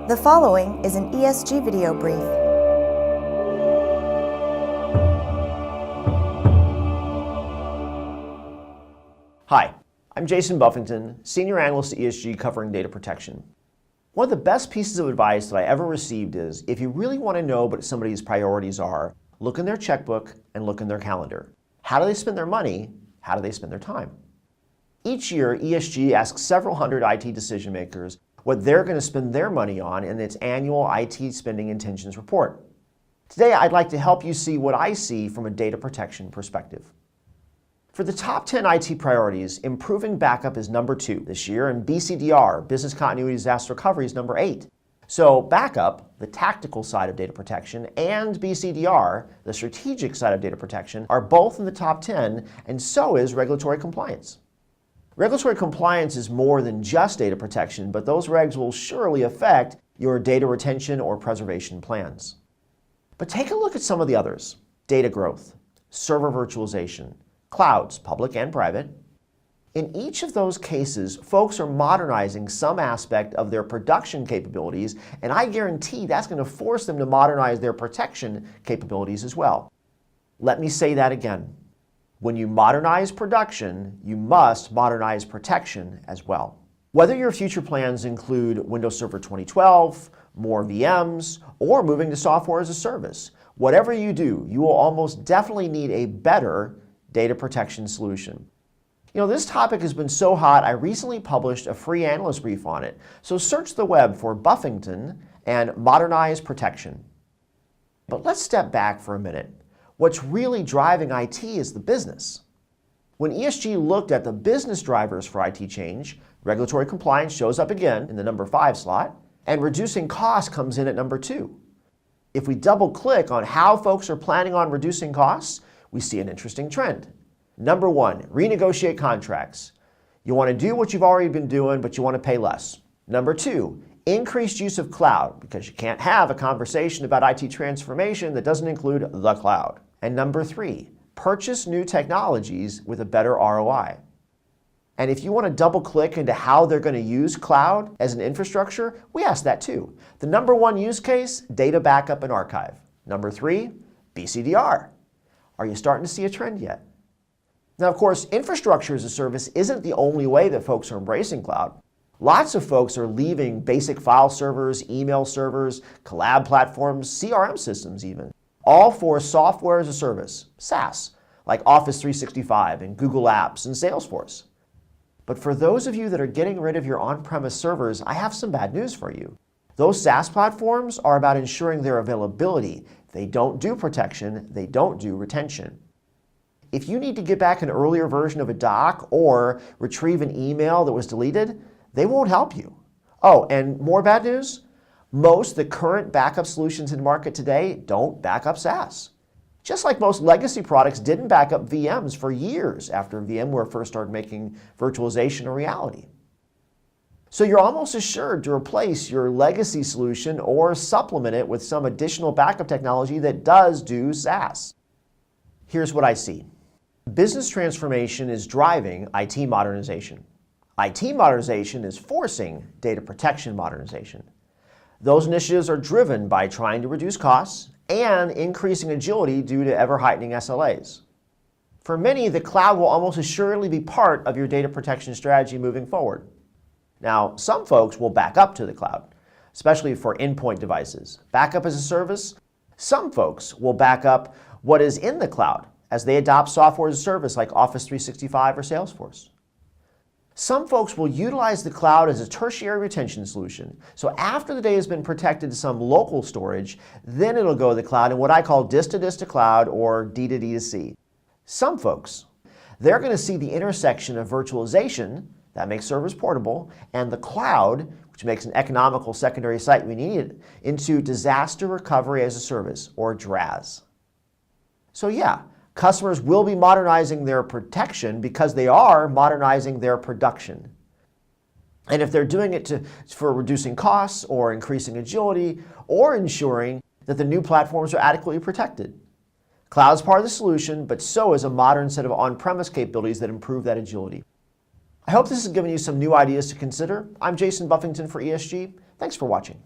The following is an ESG video brief. Hi, I'm Jason Buffington, Senior Analyst at ESG covering data protection. One of the best pieces of advice that I ever received is, if you really want to know what somebody's priorities are, look in their checkbook and look in their calendar. How do they spend their money? How do they spend their time? Each year, ESG asks several hundred IT decision makers what they're going to spend their money on in its annual IT spending intentions report. Today, I'd like to help you see what I see from a data protection perspective. For the top 10 IT priorities, improving backup is number 2 this year, and BCDR, business continuity disaster recovery, is number 8. So backup, the tactical side of data protection, and BCDR, the strategic side of data protection, are both in the top 10, and so is regulatory compliance. Regulatory compliance is more than just data protection, but those regs will surely affect your data retention or preservation plans. But take a look at some of the others: data growth, server virtualization, clouds, public and private. In each of those cases, folks are modernizing some aspect of their production capabilities, and I guarantee that's going to force them to modernize their protection capabilities as well. Let me say that again. When you modernize production, you must modernize protection as well. Whether your future plans include Windows Server 2012, more VMs, or moving to software as a service, whatever you do, you will almost definitely need a better data protection solution. This topic has been so hot, I recently published a free analyst brief on it. So search the web for Buffington and Modernize Protection. But let's step back for a minute. What's really driving IT is the business. When ESG looked at the business drivers for IT change, regulatory compliance shows up again in the number 5 slot, and reducing costs comes in at number 2. If we double click on how folks are planning on reducing costs, we see an interesting trend. Number 1, renegotiate contracts. You want to do what you've already been doing, but you want to pay less. Number 2, increased use of cloud, because you can't have a conversation about IT transformation that doesn't include the cloud. And number 3, purchase new technologies with a better ROI. And if you want to double click into how they're going to use cloud as an infrastructure, we ask that too. The number 1 use case, data backup and archive. Number 3, BCDR. Are you starting to see a trend yet? Now, of course, infrastructure as a service isn't the only way that folks are embracing cloud. Lots of folks are leaving basic file servers, email servers, collab platforms, CRM systems even, all for software as a service, SaaS, like Office 365 and Google Apps and Salesforce. But for those of you that are getting rid of your on-premise servers, I have some bad news for you. Those SaaS platforms are about ensuring their availability. They don't do protection, they don't do retention. If you need to get back an earlier version of a doc or retrieve an email that was deleted, they won't help you. Oh, and more bad news? Most of the current backup solutions in the market today don't back up SaaS. Just like most legacy products didn't back up VMs for years after VMware first started making virtualization a reality. So you're almost assured to replace your legacy solution or supplement it with some additional backup technology that does do SaaS. Here's what I see. Business transformation is driving IT modernization. IT modernization is forcing data protection modernization. Those initiatives are driven by trying to reduce costs and increasing agility due to ever-heightening SLAs. For many, the cloud will almost assuredly be part of your data protection strategy moving forward. Now, some folks will back up to the cloud, especially for endpoint devices. Backup as a service, some folks will back up what is in the cloud as they adopt software as a service like Office 365 or Salesforce. Some folks will utilize the cloud as a tertiary retention solution. So after the data has been protected to some local storage, then it'll go to the cloud in what I call disk to cloud or D to D to C. Some folks, they're going to see the intersection of virtualization, that makes servers portable, and the cloud, which makes an economical secondary site we need, into disaster recovery as a service, or DRaaS. So yeah, customers will be modernizing their protection because they are modernizing their production. And if they're doing it for reducing costs or increasing agility or ensuring that the new platforms are adequately protected. Cloud's part of the solution, but so is a modern set of on-premise capabilities that improve that agility. I hope this has given you some new ideas to consider. I'm Jason Buffington for ESG. Thanks for watching.